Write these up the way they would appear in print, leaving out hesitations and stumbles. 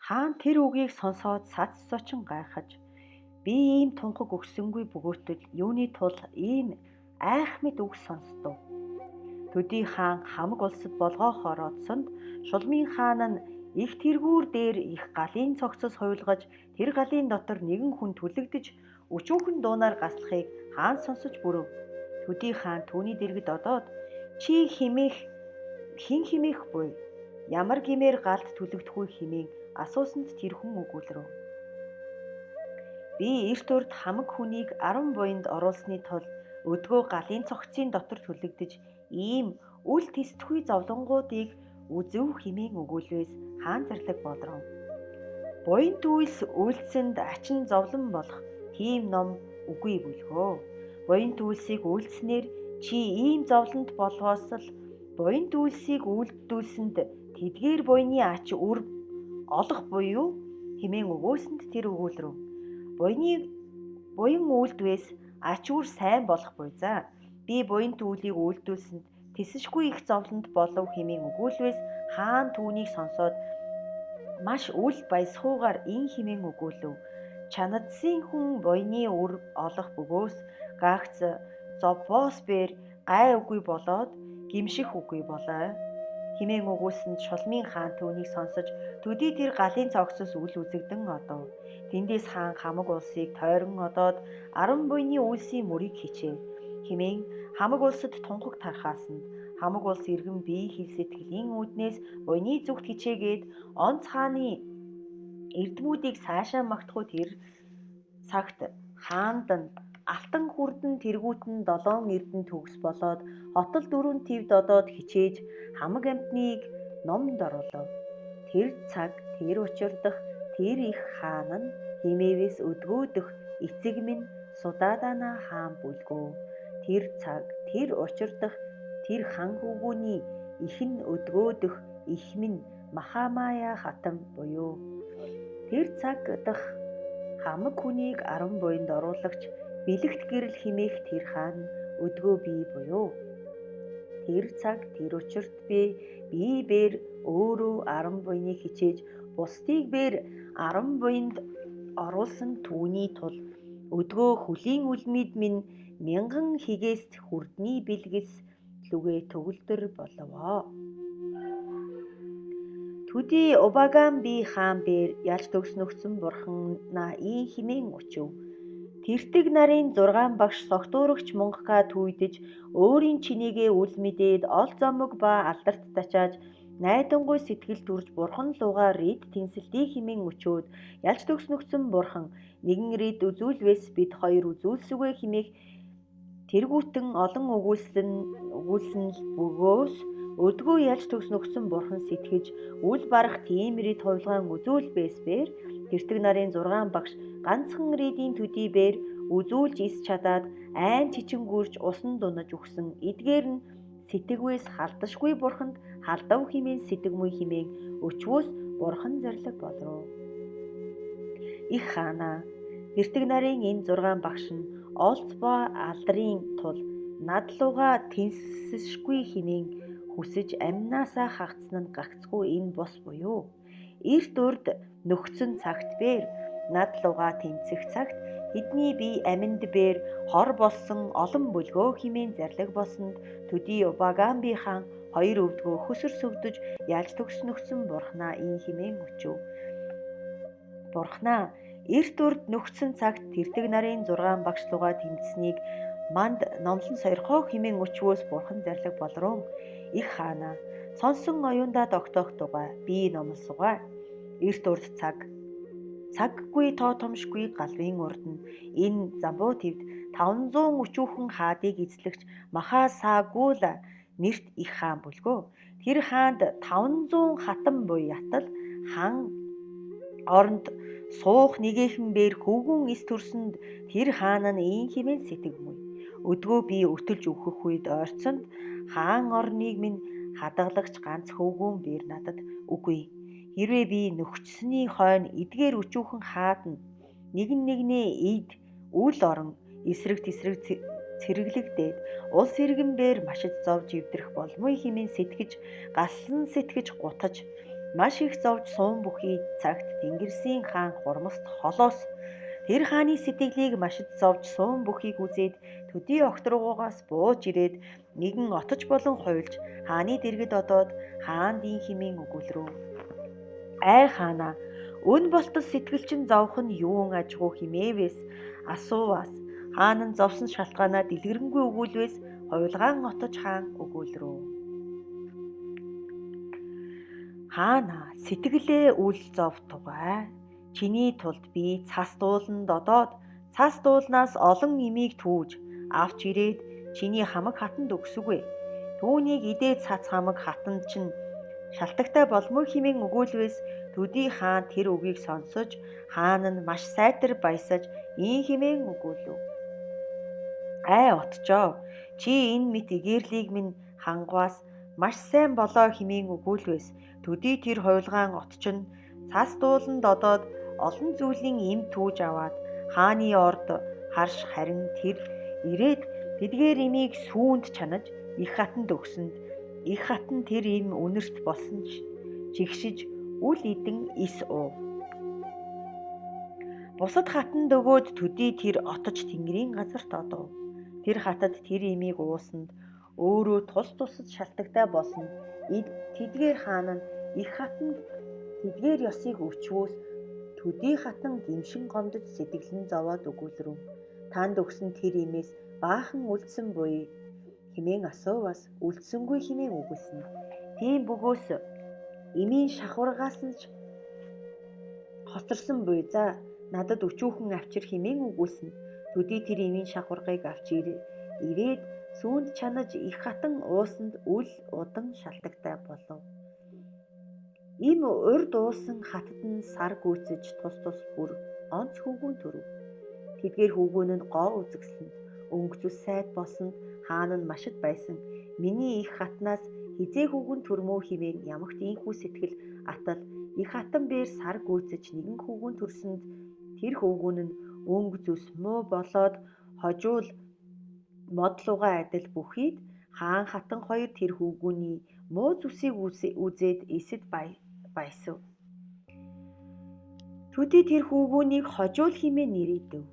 Хаан тэр үгийг сонсоод сац зочин гайхаж би ийм тунхаг өгсөнгүй бөгөөтөл юуны тул ийм айхмит үг сонсдов. Төдий хаан хамаг улсад болгоохоор одсонд Шулмын хаан нь их тэргүүр дээр их галын цогцос хуйлгаж тэр галын дотор нэгэн хүн түлэгдэж өчүүхэн дуунаар гаслахыг хаан сонсож бүрөв. Төдий хаан түүний дэргэд одоод чи хэн химээх буй? Ямар гимээр галд түлэгдэх үе химэн асуусанд тэр хүн өгүүлрөв. Би эрт урд хамаг хүнийг 10 буянд оруулсны тулд өдгөө галын цогцын дотор түлэгдэж ийм үл тэсдэхүй зовлонгуудыг үзэв химэн өгүүлвээс хаан зарлаг болров. Буян дүйс үйлсэнд ачин зовлон болох тийм ном үгүй бүлгөө. Буян дүйсийг үйлснээр чи ийм зовлонд болгоос л буян дүйсийг үйлдүүлсэнд тэдгээр буйны ач үр олох буюу химэн өгөөсөнд тэр өгүүлрөв. Буян үйлдвээс ач үр сайн болох буй за. Би буянт үйлийг үйлдүүлсэнд тэсэшгүй их зовлонд болов химэн өгүүлвээс хаан түүнийг сонсоод маш үл баясгуугаар ин химэн өгүүлв. Чанадсын хүн буйны үр олох бөгөөс гагц зовбоос бээр гай үгүй болоод гимших үгүй болоо. Химэн өгүүлсэнд Шулмын хаан түүнийг сонсож төдий тэр галын цогцос үл үзэгдэн одов. Тэндээс хаан хамаг улсыг тойрон одоод 10 буйны үйлсийн мөрийг хичээ. Химэн хамаг улсад тунхаг тархаасанд хамаг улс иргэн бие хэл сэтгэлийн үүднээс буйны зүгт хичээгээд онц хааны эрдмүүдийг цаашаа магтахуй тэр цагт хаанд нь алтан хүрдэн тэргүүтэн 7 эрдэн төгс болоод хотол 4 твд одоод хичээж хамаг амтныг номд оруулав. Тэр цаг тэр учирдах тэр их хаан нь химээвээс өдгөөдөх эцэг минь Судаадана хаан бүлгөө. Тэр цаг тэр учирдах тэр хан хөвгүүний ихэн өдгөөдөх их минь Махамая хатан буюу. Тэр цаг дах хамаг хүнийг 10 буйнд оруулагч бэлэгт гэрэл химээх тэр хаан өдгөө бий буюу. Тэр цаг тэр учирт би бээр өөрөө 10 буйныг хичээж бусдыг бээр 10 буйнд оруулсан түүний тул өдгөө хөлийн үлмид минь мянган хигээст хүрдний бэлгэс лүгээ төгөлдөр боловоо. Төдий Убаган би хаан бээр ялж төгснөгцөн бурхана ий химэн өчөв. Тэртэг нарын 6 багш согтуурагч Мунгахаа түүдэж өөрийн чинээгээ үл мэдээд ол зомог ба алдарт тачааж найдангуй сэтгэл төрж бурхан лугаа рид тэнсэлтий химэн өчөөд ялж төгснөгцөн бурхан нэгэн рид үзүүлвээс бид хоёр үзүүлсүгэ химээх тэргүүтэн олон өгүүлсэн л бөгөөс өдгөө ялж төгснөгцөн бурхан сэтгэж үл барах тийм рид хувилгаан үзүүлбээс бээр тэртэг нарын 6 багш ганцхан ридийн төдий бээр үзүүлж ис чадаад айн чичингүрж усан дунаж өгсөн эдгээр нь сэтгэвээс халдашгүй бурханд халдав химэн сэтгэмүй химэн өчвөөс бурхан зарлаг болроо. Их хаана тэртэг нарын энэ 6 багш нь олц ба алдрын тул надлууга тэнсэшгүй химэн хүсэж амнаасаа хагцсан нь гагцгүй энэ бос буюу. Эрт урд нөхцөн цагт бээр надлууга тэнцэх цагт хэдний би аминд бээр хор болсон олон бүлгөө химэн зарлаг болсонд төдий Убаган би хаан 2 өвдгөө хөсөр сүгдэж ялж төгснөгцөн бурхнаа ин химэн өчөв. Бурхнаа эрт урд нөхцөн цагт тэртэг нарын 6 багш лугаа тэмцсэнийг манд номлон сойрхоо химэн өчвөөс бурхан зарлаг болрон. Их хаана сонсон оюундаа тогтоох дугай би номлосугай. Эрт урд цаггүй тоо томшгүй галвын урд нь энэ замбуу твд 500 өчүүхэн хаадыг эзлэгч Махасагула нэрт их хаан бүлгөө. Тэр хаанд 500 хатан буй ятал хан оронд суух нэгээхэн бээр хөвгүн эс төрсөнд тэр хаан нь ийн химэн сэтгэвмүй. Өдгөө би өтөлж өгөх үед ойрцонд хаан орныг минь хадгалагч ганц хөвгүүн бээр надад үгүй. Хэрвээ би нөхцсөний хойно эдгээр өчүүхэн хаад нь нэгнээ эд үл орон эсрэг тесрэг цэрэглэгдээд улс иргэн бээр машид зовж ивдрэх болмой химэн сэтгэж галсан сэтгэж гутаж Маш их зовж суун бүхий цагт Тэнгэрсийн хаан хурмаст холоос тэр хааны сэтгэлийг машид зовж суун бүхийг үзээд төдий огтруугаас бууж ирээд нэгэн отож болон хуйлж хааны дэргэд одоод хаан дийн химийн өгүүлрүү. Ай хаана өн болтол сэтгэл чинь зовх нь юун ажгүй химээвээс асууваас хаан нь зовсон шалтгаанаа дэлгэрэнгүй өгүүлвээс хуйлгаан отож хаан өгүүлрүү. Хаана сэтгэлээ үл зов тугай чиний тулд би цас дууланд одоод цас дуулнаас олон имийг түүж авч ирээд чиний хамаг хатанд өгсөгүй. Түүнийг идээд цац хамаг хатанд чинь шалтагтай болмоо хэмээн өгүүлвээс төдий хаан тэр үгийг сонсож хаан нь маш сайтар баясаж ийм хэмээн өгүүлв. Ай отчоо чи энэ мэт игээрлийг минь хангаас маш сайн болоо хэмээн өгүүлвээс төдий тэр хуйлгаан отч нь цас дууланд одоод олон зүйлийн эм түүж аваад хааны орд харш харин тэр ирээд тэдгээр имийг сүүнд чанаж их хатанд өгсөнд их хатан тэр им үнэрт болсон чигшиж үл идэн ис уу. Бусад хатанд өгөөд төдий тэр отож тэнгэрийн газарт одов. Тэр хатад тэр имийг уусанд өөрөө тус тусад шалтагтай болсон. Тэдгээр хаан нь их хатанд тэдгээр ёсыг өчвөөс төдий хатан гимшин гомдож сэтгэлэн зовоод өгүүлрүү. Танд өгсөн тэр имээс баахан үлдсэн буй хэмээн асууваас үлдсэнгүй хэмээн өгүүлсэн. Тийм бөгөөс имийн шахваргаас нь хоцорсон буй за надад өчүүхэн авчир хэмээн өгүүлсэн. Төдий тэр имийн шахваргыг авч ирээд сүүнд чанаж их хатан уусанд үл удан шалтагтай болов. Им урд уусан хатад нь сар гүйцэж тус тус бүр онц хүүгүүн төрөв. Тэдгээр хүүгүүн нь гоо үзэгсэнд өнгө зүс сайд болсон хаан нь машид байсан. Миний их хатнаас хизээ хүүгүүн төрмөө хэмээн ямагт ийхүү сэтгэл атал их хатан бээр сар гүйцэж нэгэн хүүгүүн төрсөнд тэр хүүгүүн нь өнгө зүс муу болоод хожуул модлууга адил бүхийд хаан хатан хоёр тэр хүүгүүний муу зүсийг үзээд эсэд баясав. Төдий тэр хүүгүүнийг хожуул хэмээн нэрийдэв.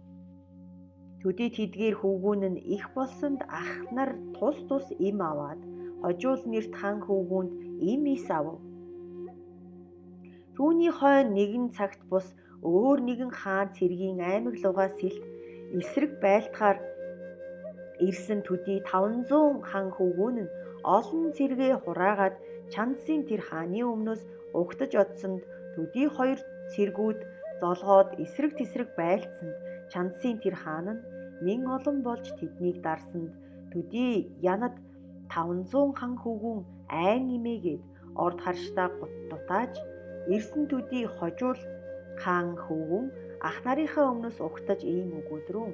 Төдий тэдгээр хүүгүүн нь их болсонд ах нар тус тус им аваад хожуул нэрт хан хүүгүүнд им ис авав. Түүний хойно нэгэн цагт бус өөр нэгэн хаан цэргийн аймаг лугаа сэлт эсрэг байлтахаар ирсэн төдий 500 хан хүүгүүн нь олон цэргээ хураагаад чансын тэр хааны өмнөөс угтаж одсонд төдий хоёр цэргүүд золгоод эсрэг тесрэг байлцсанд чансын тэр хаан нь нэн олон болж тэднийг дарсанд төдий янад 500 хан хүүгүүн айн имээгээд орд харштаа дутааж ирсэн төдий хожуул хаан хүүгүүн ах нарынхаа өмнөөс угтаж ийм өгүүлрүү.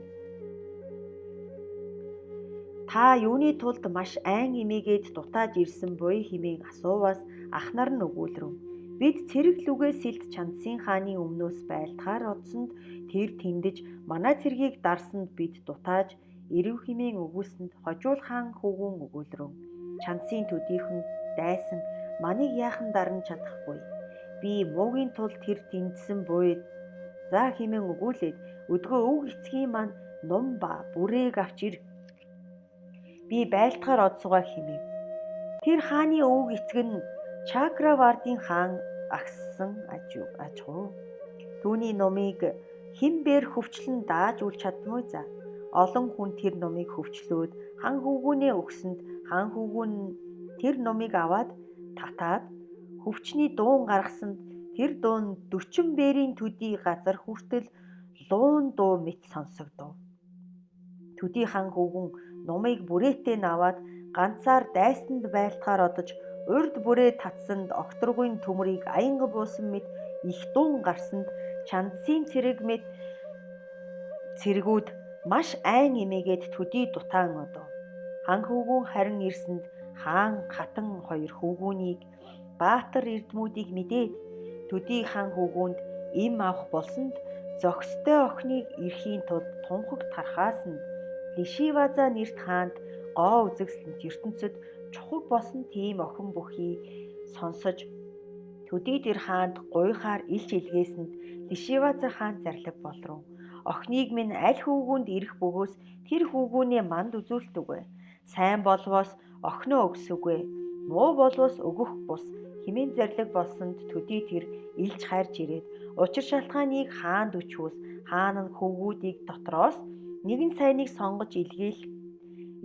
Та юуны тулд маш айн имээгээд дутааж ирсэн буй хэмээн асууваас ах нар нь өгүүлрүү. Бид цэрэг лүгээ сэлд чансын хааны өмнөөс байлтахаар одсонд тэр тэндэж манай цэргийг дарсанд бид дутааж ирэв хэмээн өгүүлсэнд хожуул хаан хүүгүүн өгүүлрүү. Чансын төдийхөн дайсан маныг яахан даран чадахгүй. Би муугийн тулд тэр тэмдсэн буй за хэмээн өгүүлээд өдгөө өг эцгийн маань нум ба бүрээг авч ир. Би байлтахаар одсугаа хэмээн. Тэр хааны өвөг эцэг нь Чакравардын хаан агссан ажгүй. Түүний номыг хэн бээр хөвчлөн дааж үл чадмгүй за. Олон хүн тэр номыг хөвчлөөд хан хүүгүүнээ өгсөнд хан хүүгүүн нь тэр номыг аваад татаад хөвчний дуун гаргасанд тэр дуун 40 бээрийн төдий газар хүртэл луун дуу мэт сонсогдов. Төдий хан хүүгүүн номыг бүрээтэй наваад ганцаар дайсанд байлтахаар одож урд бүрээ татсанд окторгүйн төмрийг аянга буусан мэт их дуун гарсанд чансын цэрэг мэт цэргүүд маш айн имээгээд төдий дутаан одов. Хан хүүгүүн харин ирсэнд хаан хатан хоёр хүүгүүнийг баатар эрдмүүдийг мэдээд төдий хан хүүгүүнд им авах болсонд зохистой охиныг эрхийн тулд тунхаг тархаасанд Лишиваза нэрт хаанд гоо үзэгсэлд ертөнцид чухал болсон тийм охин бүхий сонсож Төдий тэр хаанд гуйхаар илж илгээсэнд Лишиваза хаан зарлиг болров. Охиныг минь аль хүүгүүнд ирэх бөгөөс тэр хүүгүүнээ манд үзүүлтүгэй. Сайн болвоос охиноо өгсөгүй. Муу болвоос өгөх бус хэмээн зарлиг болсонд төдий тэр илж харж ирээд учир шалтгааныг хаанд өчвөөс хаан нь хүүгүүдийг дотроос нэгэн сайныг сонгож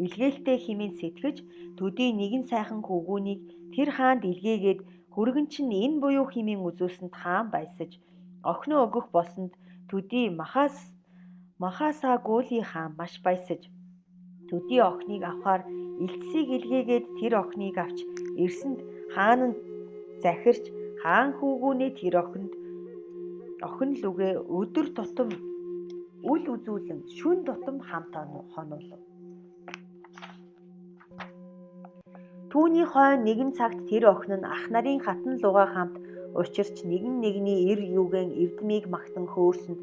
илгээлтэй хэмээн сэтгэж төдий нэгэн сайхан хүүгүүнийг тэр хаанд илгээгээд хүргэн чинь энэ буюу хэмээн үзүүлсэнд хаан баясаж охиноо өгөх болсонд төдий Махасагуули хаан маш баясаж төдий охиныг авахаар элцсийг илгээгээд тэр охиныг авч ирсэнд хаан нь захирч хаан хүүгүүнээ тэр охин лүгээ өдөр тутам үл үзүүлэн шүн тутам хамт хонуулав. Түүний хойно нэгэн цагт тэр охин нь ах нарын хатан лугаа хамт учирч нэгэн нэгний эр юугэн эвдмийг магтан хөөрсөнд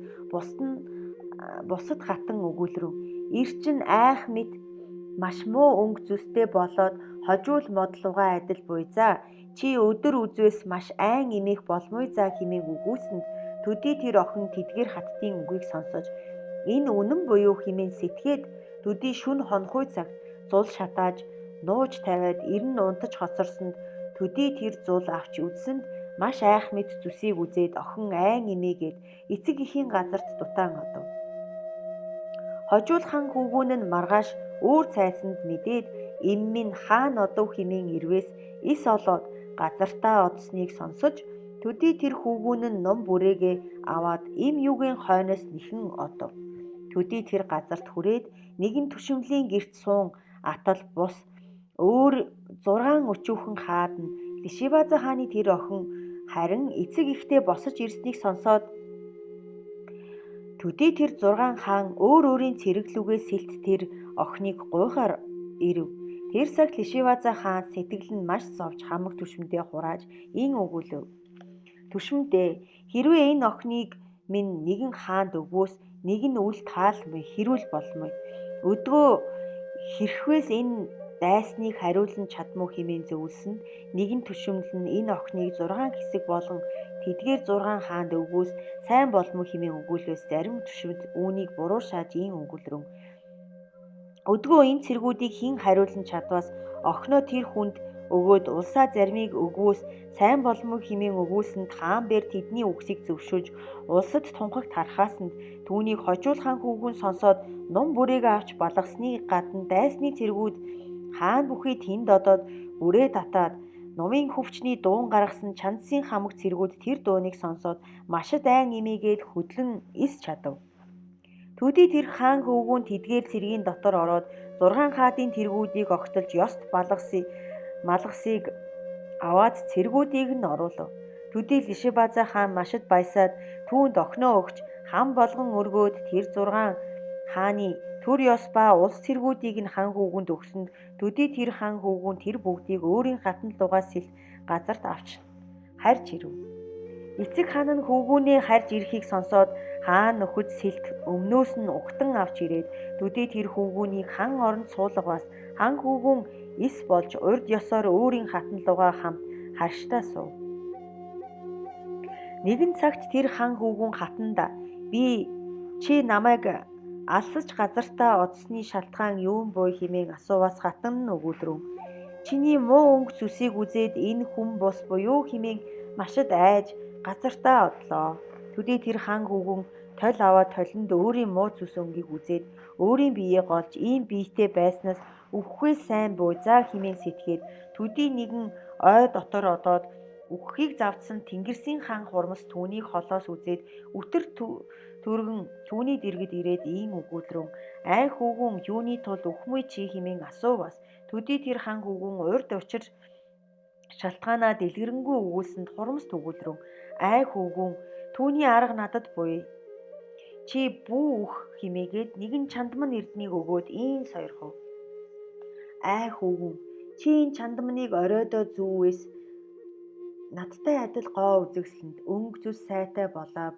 бусад хатан өгүүлрэв. Эр чинь айх мэд маш муу өнгө зүстэй болоод хожуул модлуугаа адил буй за чи өдөр үзвээс маш айн эмээх болмой за хэмээн үгүйсэнд төдий тэр охин тэдгээр хаттын үгийг сонсож энэ үнэн буюу хэмээн сэтгээд төдий шүн хонхой цагт зул шатааж нууж тавиад эрен унтаж хоцорсонд төдий тэр зул авч үзсэнд маш айх мэд зүсийг үзээд охин айн эмээгээд эцэг эхийн газарт дутаан одов. Хожуул хан хүүгүүн нь маргааш өөр цайсанд мэдээд эм минь хаан одов хэмээн ирвээс ис олоод газартаа одсныг сонсож төдий тэр хүүгүүн нь ном бүрээгээ аваад эм юугийн хойноос нэхэн одов. Төдий тэр газарт хүрээд нэгэн түшимлийн гэрт суун атал бус өөр 6 өчүүхэн хаад нь Лишиваза хааны тэр охин харин эцэг ихтэй босож ирснийг сонсоод төдий тэр 6 хаан өөр өөрийн цэрэглүгээ сэлт тэр охиныг гуйхаар ирэв. Тэр цагт Лишиваза хаан сэтгэл нь маш зовж хамаг түшмдээ хурааж ин өгүүлв. Түшмдээ хэрвээ энэ охиныг минь нэгэн хаанд өгвөөс нэг нь үл таалмай хэрүүл болмой. Өдгөө хэрхвээс энэ дайсныг хариулан чадмуу хэмээн зөвлөсөнд нэгэн түшмэл нь энэ охиныг 6 хэсэг болгон тэдгээр 6 хаанд өгвөөс сайн болмоо хэмээн өгүүлвээс зарим түшмэд үүнийг буруу шааж ин өгүүлрэв. Өдгөө энэ цэргүүдийг хэн хариулан чадваас охиноо тэр хүнд өгөөд улсаа заримыг өгвөөс сайн болмоо хэмээн өгүүлсэнд хаан бэр тэдний үгсийг зөвшөөрж улсад тунхагт харахаасанд түүнийг хожуул хан хүүгүүн сонсоод ном бүрээгээ авч балгасны гадна дайсны цэргүүд хаан бүхий тэнд одоод бүрээ татаад номын хөвчний дуун гаргасан чандсын хамаг цэргүүд тэр дууныг сонсоод машид айн эмээгээд хөдлөн ис чадав. Төдий тэр хаан хүүгүүн тэдгээр цэргийн дотор ороод 6 хаадын тэргүүдийг огтолж ёст малгасыг аваад цэргүүдийг нь оруулав. Төдий Лишиваза хаан машид баясаад түүнд охиноо өгч хам болгон өргөөд тэр 6 хааны төр ёс ба улс цэргүүдийг нь хан хүүгүнд өгсөнд төдий тэр хан хүүгүн тэр бүгдийг өөрийн хатан лугаас сэлт газарт авч харж ирэв. Эцэг хаан нь хүүгүүнээ харж ирэхийг сонсоод хаан нөхөд сэлт өмнөөс нь угтан авч ирээд төдий тэр хүүгүүнийг хан оронд суулгаваас хан хүүгүн ис болж урд ёсоор өөрийн хатан лугаа хамт харштаа сув. Нэгэн цагт тэр хан хүүгүн хатанда би чи намайг алсаж газартаа одсны шалтгаан юун буй хэмээн асууваас хатан нь өгүүлрэв. Чиний муу өнгө зүсийг үзээд энэ хүн бус буюу хэмээн машид айж газартаа одлоо. Төдий тэр хан хүүгүн толь аваад толинд өөрийн муу зүс өнгийг үзээд өөрийн биеэ голж ийм биетэй байснаас үхэхээс сайн буй за хэмээн сэтгээд төдий нэгэн ой дотор одоод үхэхийг завдсан Тэнгэрсийн хаан хурмас түүнийг холоос үзээд үтэр түргэн түүний дэргэд ирээд ийн өгүүлрэв. Ай хүүгүн юуны тулд үхмүй чи хэмээн асууваас төдий тэр хан хүүгүн урд учир шалтгаанаа дэлгэрэнгүй өгүүлсэнд хурмас өгүүлрэв. Ай хүүгүн түүний арга надад буй. Чи бүү үх хэмээгээд нэгэн чандман эрднийг өгөөд ийн сойрхов. Ай хүүгүн чи энэ чандманыг оройдоо зүүвээс надтай адил гоо үзэгсэнд өнгө зүс сайтай болоо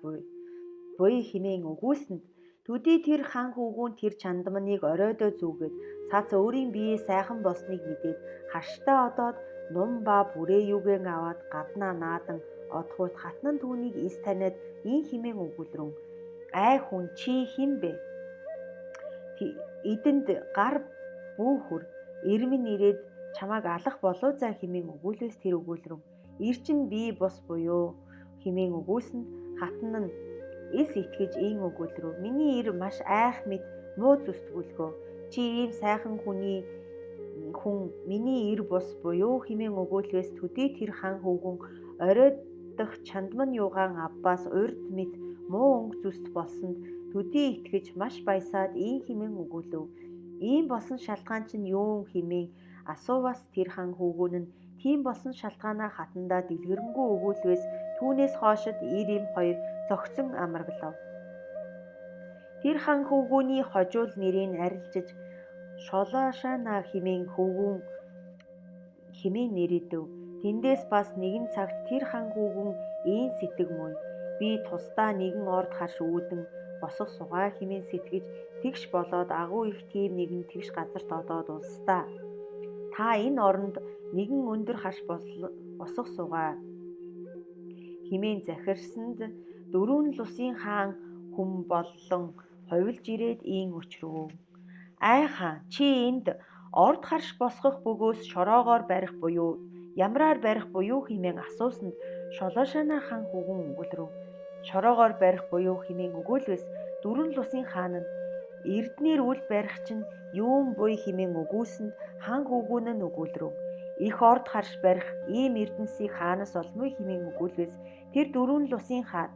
буй хэмээн өгүүлсэнд төдий тэр хан хүүгүн тэр чандманыг оройдоо зүүгээд цац өөрийн биеэ сайхан болсныг мэдээд харштаа одоод нум ба бүрээ юугэн аваад гаднаа наадан Одгууд хатан нь түүнийг эс таниад ийн хэмээн өгүүлрэн ай хүн чи хэн бэ? Эдэнд гар бүүхүр эрмэн ирээд чамайг алах болов заа хэмээн өгүүлвэс тэр өгүүлрэн ир чинь би бус буюу хэмээн өгүүлсэнд хатан нь эс итгэж ийн өгүүлрүү миний ир маш айх мэд муу зүстгүүлгөө чи ийм сайхан хүн миний ир бус буюу хэмээн өгүүлвэс төдий тэр хан хөвгүн оройд дах чандман юугаан авбаас урд мэд муу өнгө зүст болсонд төдий итгэж маш баясаад ийн хэмээн өгүүлв. Ийм болсон шалтгаан чинь юу хэмээн асууваас тэр хан хөвгүүн нь тийм болсон шалтгаанаа хатандаа дэлгэрэнгүй өгүүлвэс түүнээс хоошид ир им хоёр зогсон амаргалав. Тэр хан хөвгүүний хожуул нэрийг арилжиж Шолошана хэмээн хөвгүүн хэмээн нэрийдэв. Тэндээс бас нэгэн цагт тэр хан хөвгүүн ийн сэтгэг мөй би тусдаа нэгэн орд харш үүдэн босох сугаа хэмээн сэтгэж тэгш болоод агуу их тийм нэгэн тэгш газарт одоод улстаа. Та энэ оронд нэгэн өндөр харш босох сугаа хэмээн захирсанд дөрвөн лусын хаан хүм боллон ховилж ирээд ийн өчрөв. Ай хаан чи энд орд харш босгох бөгөөс шороогоор барих буюу ямраар барих буюу хэмээн асуусанд Шолошана хан хөвгүн өгүүлрв. Шороогоор барих буюу хэмээн өгүүлвэс дөрвөн лусын хаан нь эрднэр үл барих чинь юун буй хэмээн өгүүлсэнд хан хөвгүүн нь өгүүлрв. Их орд харш барих ийм эрдэнсийг хаанаас олмой хэмээн өгүүлвэс тэр дөрвөн лусын хаан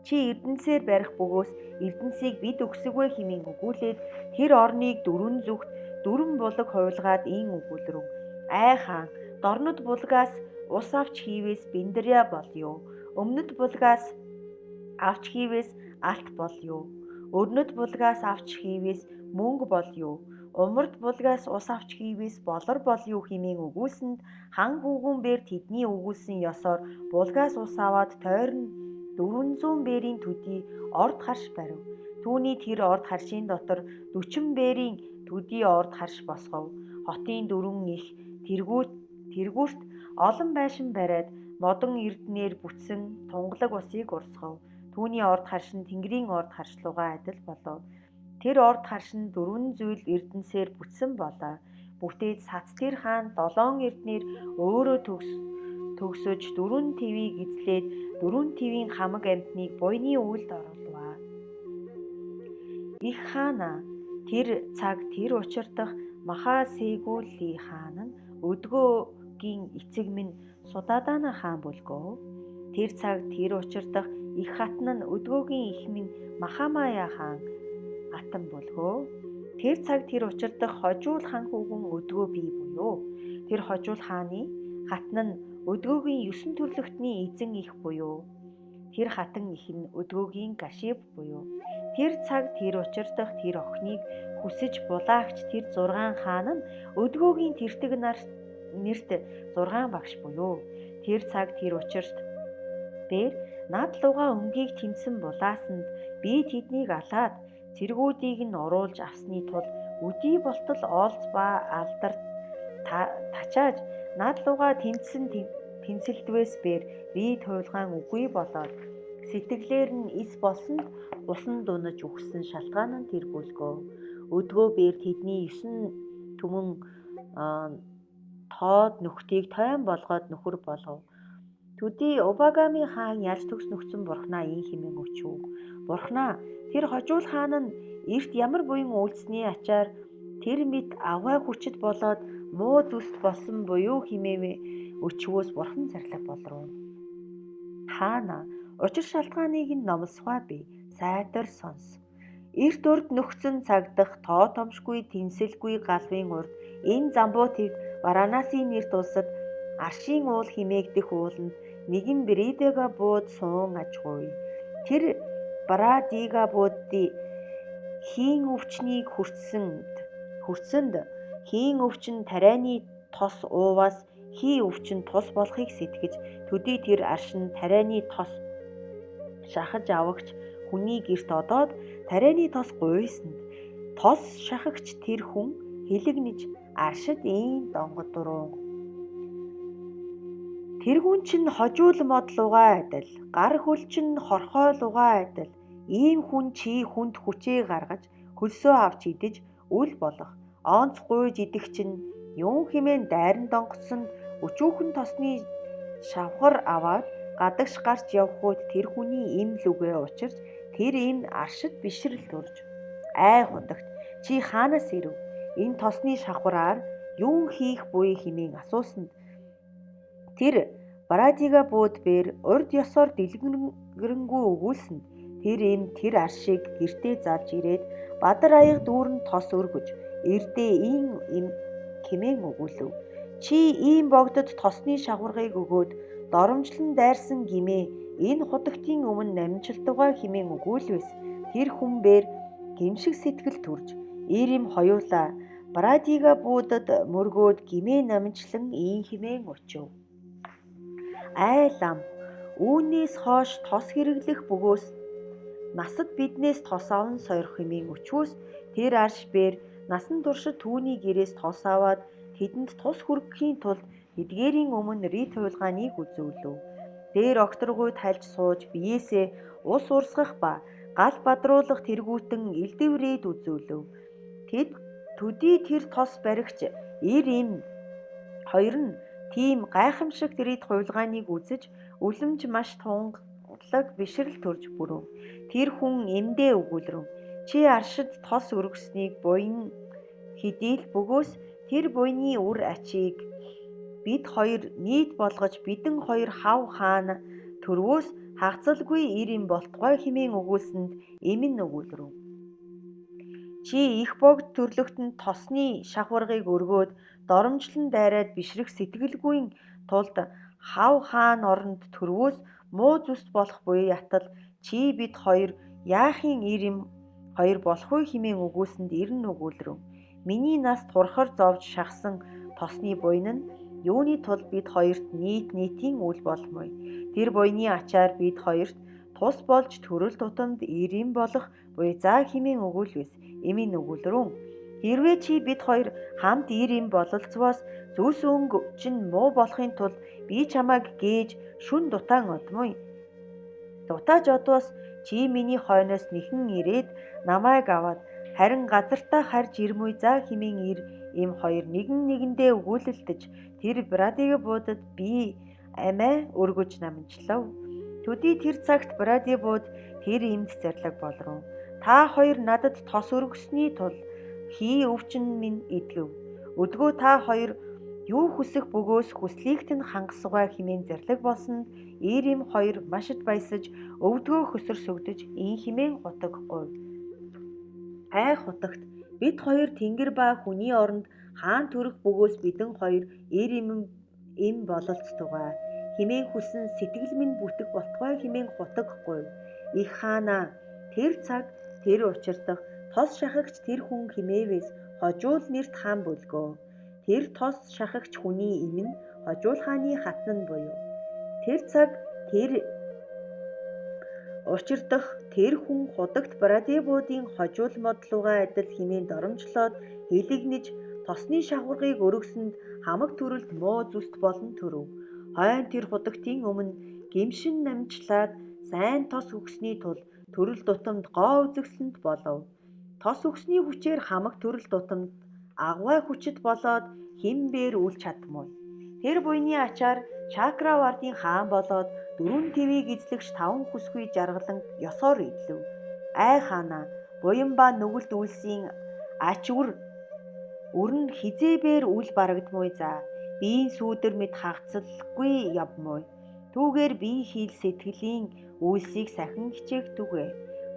чи эрдэнсээр барих бөгөөс эрдэнсийг бид өгсөгвэ хэмээн өгүүлээд тэр орныг дөрвөн зүгт дөрвөн булаг хувилгаад ийн өгүүлрв. Ай хаан дорнод булгаас ус авч хийвээс биндря болё. Өмнөд булгаас авч хийвээс алт болё. Өрнөд булгаас авч хийвээс мөнгө болё. Умард булгаас ус авч хийвээс болор болё хэмээн өгүүлсэнд хан хөвгүүн бээр тэдний өгүүлсэн ёсоор булгаас ус аваад тойрон 400 бээрийн төдий орд харш барив. Түүний тэр орд харшийн дотор 40 бээрийн төдий орд харш босгов. Хотын дөрвөн их тэргүүрт олон байшин бариад модон эрднээр бүтсэн тунгалаг усыг урсгав. Түүний орд харш нь Тэнгэрийн орд харшлуугаа адил болов. Тэр орд харш нь дөрвөн зүйл эрдэнсээр бүтсэн болоо. Бүтээд сац тэр хаан 7 эрднэр өөрөө төгсөж 4 твийг эзлээд 4 твийн хамаг амьтныг буйны үйлд оруулваа. Их хаана тэр цаг тэр учирдах Махасэгүли хаан нь өдгөөгийн эцэг минь Судадана хаан бүлгөө. Тэр цаг тэр учирдах их хатан нь өдгөөгийн их минь Махамая хаан хатан бүлгөө. Тэр цаг тэр учирдах хожуул хан хөвгүн өдгөө бий буюу. Тэр хожуул хааны хатан нь өдгөөгийн 9 төрлөختний эзэн их буюу. Тэр хатан их нь өдгөөгийн Гашиб буюу. Тэр цаг тэр учирдах тэр охиныг хүсэж булаагч тэр 6 хаан нь өдгөөгийн тэртэг нэрт 6 багш буюу. Тэр цаг тэр учирт дээр над луга өнгийг тэмсэн булаасанд би тэднийг алаад цэргүүдийг нь оруулж авсны тулд өдий болтол оолц ба алдарт тачааж над луга тэнцэлдвэс бээр рид хуйлгаан үгүй болоод сэтгэлээр нь эс болсонд усан дунаж өгсөн шалтгаан нь тэр бүлгөө. Өдгөө бээр тэдний 9 түмэн тоод нөхдийг тойн болгоод нөхөр болгов. Төдий Убагами хаан ялж төгс нөхцөн бурхнаа ийн хэмээн өчөв. Бурхнаа тэр хожуул хаан нь эрт ямар буян үйлснээ ачаар тэр мэд аваа хүчит болоод муу зүст болсон буюу хэмээн өчвөөс бурхан зарлаг болров. Хаана учир шалтгааныг нь номсгоо би сайтар сонс. Эрт урд нөхцөн цагдах тоо томшгүй тэнсэлгүй галвын урд энэ Замбуутыг Варанасын нэрт улсад аршийн уул химээгдэх ууланд нэгэн Брэдэга бууд суун ажгүй. Тэр Брадига буудын хийн өвчнийг хүртсэнд хийн өвчин тарианы тос ууваас хий өвчин тус болохыг сэтгэж төдий тэр аршин тарианы тос шахаж авагч хүний гэрт одоод тарианы тос гуйсанд тос шахагч тэр хүн хэлэгнэж аршид ийн донгод дуруу. Тэргүүн чинь хожуул модлуугаа адил, гар хөл чинь хорхойлуугаа адил. Ийм хүн чи хүнд хүчээ гаргаж, хөлсөө авч идэж үл болох. Онц гуйж идэх чинь юун хэмээн дайран донгоцсонд өчүүхэн тосны шавхар аваад гадагш гарч явхууд тэр хүний им лүгээ учирч тэр им аршид бишрэл төрж. Ай хутагт чи хаанаас ирэв? Энэ тосны шавхараар юун хийх буй хэмээн асуусанд тэр Брадига бууд бээр урд ёсоор дэлгэрэнгүй өгүүлсэнд тэр им тэр аршийг гэртээ залж ирээд бадар аяга дүүрэн тос өргөж эрдээ ийм хэмээн өгүүлв. Чи ийм богдод тосны шавхаргыг өгөөд доромжлон дайрсан гимээ энэ хутагтын өмнө намжилтугай хэмээн өгүүлвэс тэр хүмбээр гимшиг сэтгэл төрж Ирим хоёулаа Брадига буудад мөргөөд гимээ намжлан ийм хэмээн очив. Ай лам, үүнээс хойш тос хэрэглэх бөгөөс насад биднээс тос аван сойрох хэмээн өчвөөс тэр арш бээр насан туршид түүний гэрээс тос аваад тэдэнд тус хүргэхийн тулд эдгээрийн өмнө рит хуйлгааныг үзүүлв. Дээр окторгуй тальж сууж биеэсээ ус урсгах ба гал бадруулах тэргүүтэн элдэв рит үзүүлв. Тэд төдий тэр тос баригч ир им хоёр нь тийм гайхамшиг рит хуйлгааныг үзэж үлэмж маш тунгалаг бишрэл төрж бүрөв. Тэр хүн эмдээ өгүүлрэв. Чи аршид тос өргөснийг буян хидийл бөгөөс тэр буйны үр ачийг бид хоёр нийт болгож бидэн хоёр хав хаана төрвөөс хагацалгүй ир им болтугай хэмээн өгүүлсэнд эмэн өгүүлрэв. Чи их богд төрлөختөнд тосны шавхаргыг өргөөд доромжлон дайраад бишрэх сэтгэлгүйн тулд хав хаан оронд төрвөөс муу зүст болох буй ятал чи бид хоёр яахын ир им хоёр болох вэ хэмээн өгүүлсэнд ирэн өгүүлрэв. Миний нас турхар зовж шахсан тосны буйн нь юуны тулд бид хоёрт нийтийн үл болмой. Тэр буйны ачаар бид хоёрт тус болж төрөл тутамд ир им болох буй заа хэмээн өгүүлвэс эмийн өгүүлрэв. Хэрвээ чи бид хоёр хамт ир им бололцвоос зүс өнгө чинь муу болохын тулд би чамайг гээж шүн дутаан одмой. Дутааж одвоос чи миний хойноос нэхэн ирээд намайг аваад харин газартаа харж ирмүй заа хэмээн ир им хоёр нэгэн нэгэндээ өгүүлэлтэж тэр Брадига буудад би амиа өргөж намжлав. Төдий тэр цагт Бради бууд тэр имд зарлаг болров. Та хоёр надад тос өргөсний тул хий өвчин минь идгэв. Өдгөө та хоёр юу хүсэх бөгөөс хүслийгт нь хангасгай хэмээн зарлаг болсонд ир им хоёр машид баясаж өвдгөө хөсөр сүгдэж ин хэмээн хутаггүй. Ай хутагт бид хоёр тэнгэр ба хүний оронд хаан төрөх бөгөөс бидэн хоёр ир им бололцтугай хэмээн хүссэн сэтгэл минь бүтэх болтугай хэмээн хутаггүй. Их хаанаа тэр цаг тэр учирдах тос шахагч тэр хүн хэмээвээс хожуул нэрт хаан бүлгөө. Тэр тос шахагч хүний им нь хожуул хааны хатан нь буюу. Тэр цаг тэр учирдах тэр хүн худагт Бради буудын хожуул модлуугаа адил хэмээн доромжлоод хэлэгнэж тосны шавхаргыг өргөсөнд хамаг төрөлд муу зүст болон төрөв. Хойно тэр худагтын өмнө гимшин намжлаад сайн тос өгсөний тул төрөл тутамд гоо үзэгсэнд болов. Тос өгсөний хүчээр хамаг төрөл тутамд агвай хүчит болоод химбээр үл чадмай. Тэр буйны ачаар Чакра вардын хаан болоод 4 твийг эзлэгч 5 хүсгүй жаргалан ёсоор идлв. Ай хаанаа буян ба нүгэлт үлсийн ач үр нь хизээбээр үл барагдмой за. Биеийн сүүдэр мэд хагацлахгүй явмой. Түүгээр бие хийл сэтгэлийн үйлсийг сахин хичээгдүгэ.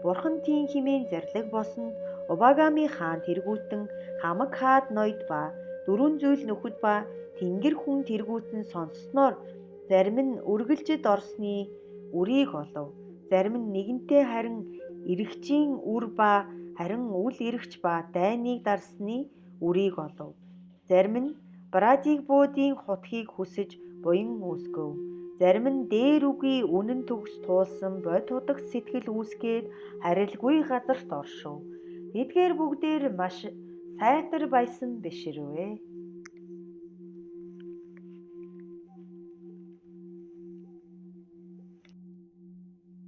Бурхан тийм хэмээн зарлаг болсонд Убагами хаан тэргүүтэн хамаг хаад ноёд ба 4 зүйл нөхөд ба тэнгэр хүн тэргүүтэн сонссноор зарим нь үргэлжид орсны үрийг олов. Зарим нь нэгэнтээ харин эрэгчийн үр ба харин үл эрэгч ба дайныг дарсны үрийг олов. Зарим нь Брадиг буудын хутгийг хүсэж буян үүсгэв. Зарим нь дээр үгүй үнэн төгс туулсан бод худагт сэтгэл үүсгээд харилгүй газарт оршив. Эдгээр бүгдээр маш сайтар байсан биширвэ.